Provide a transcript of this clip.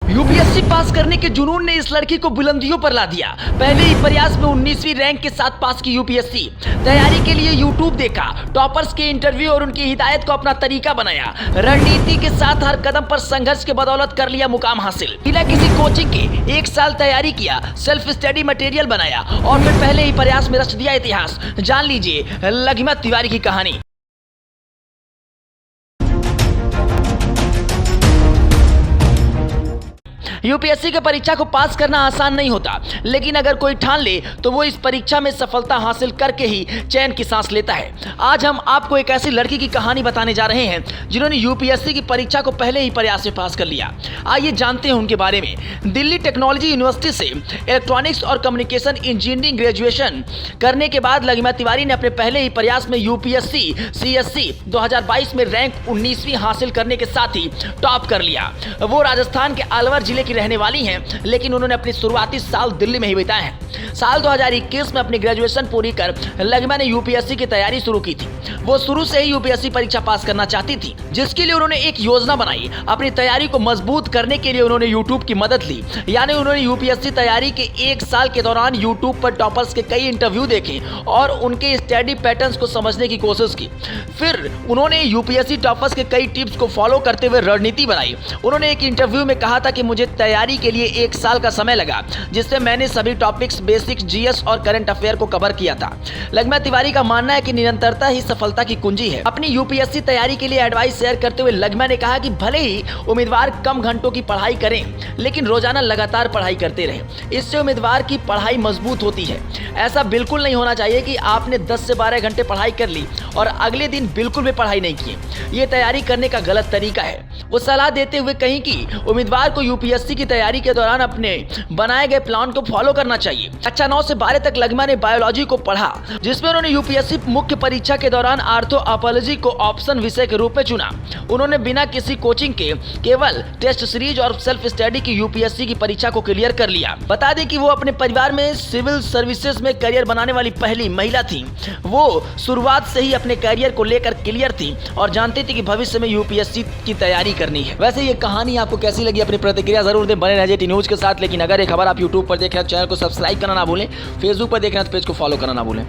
UPSC पास करने के जुनून ने इस लड़की को बुलंदियों पर ला दिया। पहले ही प्रयास में 19वीं रैंक के साथ पास की यूपीएससी। तैयारी के लिए यूट्यूब देखा, टॉपर्स के इंटरव्यू और उनकी हिदायत को अपना तरीका बनाया। रणनीति के साथ हर कदम पर संघर्ष के बदौलत कर लिया मुकाम हासिल। बिना किसी कोचिंग के 1 साल तैयारी किया, सेल्फ स्टडी मटेरियल बनाया और फिर पहले ही प्रयास में रच दिया इतिहास। जान लीजिए लघिमा तिवारी की कहानी। यूपीएससी के परीक्षा को पास करना आसान नहीं होता, लेकिन अगर कोई ठान ले तो वो इस परीक्षा में सफलता हासिल करके ही चैन की सांस लेता है। आज हम आपको एक ऐसी लड़की की कहानी बताने जा रहे हैं जिन्होंने यूपीएससी की परीक्षा को पहले ही प्रयास से पास कर लिया। आइए जानते हैं उनके बारे में। दिल्ली टेक्नोलॉजी यूनिवर्सिटी से इलेक्ट्रॉनिक्स और कम्युनिकेशन इंजीनियरिंग ग्रेजुएशन करने के बाद लघिमा तिवारी ने अपने पहले ही प्रयास में यूपीएससी सीएससी 2022 में रैंक 19वीं हासिल करने के साथ ही टॉप कर लिया। वो राजस्थान के अलवर जिले की रहने वाली हैं, लेकिन उन्होंने अपनी शुरुआती साल दिल्ली में ही बिताए हैं। साल 2021 में अपनी ग्रेजुएशन पूरी कर लघिमा ने यूपीएससी की तैयारी शुरू की थी। वो शुरू से ही यूपीएससी परीक्षा पास करना चाहती थी, जिसके लिए उन्होंने एक योजना बनाई। अपनी तैयारी को मजबूत करने के लिए उन्होंने यूट्यूब की मदद ली, यानी उन्होंने यूपीएससी तैयारी के 1 साल के दौरान यूट्यूब पर टॉपर्स के कई इंटरव्यू देखे और उनके स्टडी पैटर्न्स को समझने की कोशिश की। फिर उन्होंने यूपीएससी टॉपर्स के कई टिप्स को फॉलो करते हुए रणनीति बनाई। उन्होंने एक इंटरव्यू में कहा था कि मुझे तैयारी के लिए 1 साल का समय लगा, जिससे मैंने सभी टॉपिक्स, बेसिक्स, जीएस और करंट अफेयर को कवर किया था। लघिमा तिवारी का मानना है कि निरंतरता ही सफलता की कुंजी है। अपनी यूपीएससी तैयारी के लिए एडवाइस शेयर करते हुए लघिमा ने कहा कि भले ही उम्मीदवार कम घंटों की पढ़ाई करें, लेकिन रोजाना लगातार पढ़ाई करते रहें। इससे उम्मीदवार की पढ़ाई मजबूत होती है। ऐसा बिल्कुल नहीं होना चाहिए कि आपने 10 से 12 घंटे पढ़ाई कर ली और अगले दिन बिल्कुल भी पढ़ाई नहीं की। ये तैयारी करने का गलत तरीका है। वो सलाह देते हुए कहीं कि उम्मीदवार को यूपीएससी की तैयारी के दौरान अपने बनाए गए प्लान को फॉलो करना चाहिए। कक्षा 9 से 12 तक लघिमा ने बायोलॉजी को पढ़ा, जिसमें उन्होंने यूपीएससी मुख्य परीक्षा के दौरान आर्थोपैथोलॉजी को ऑप्शन विषय के रूप में चुना। उन्होंने बिना किसी कोचिंग के केवल टेस्ट सीरीज और सेल्फ स्टडी की यूपीएससी की परीक्षा को क्लियर कर लिया। बता दें कि वो अपने परिवार में सिविल सर्विसेज में करियर बनाने वाली पहली महिला थी। वो शुरुआत से ही अपने करियर को लेकर क्लियर थी और जानती थी कि भविष्य में यूपीएससी की तैयारी करनी है। वैसे ये कहानी आपको कैसी लगी, अपनी प्रतिक्रिया जरूर दें। बने रहिए टी न्यूज के साथ। लेकिन अगर ये खबर आप यूट्यूब पर देख रहे हैं तो चैनल को सब्सक्राइब करना ना भूलें, फेसबुक पर देख रहे हैं तो पेज को फॉलो करना ना भूलें।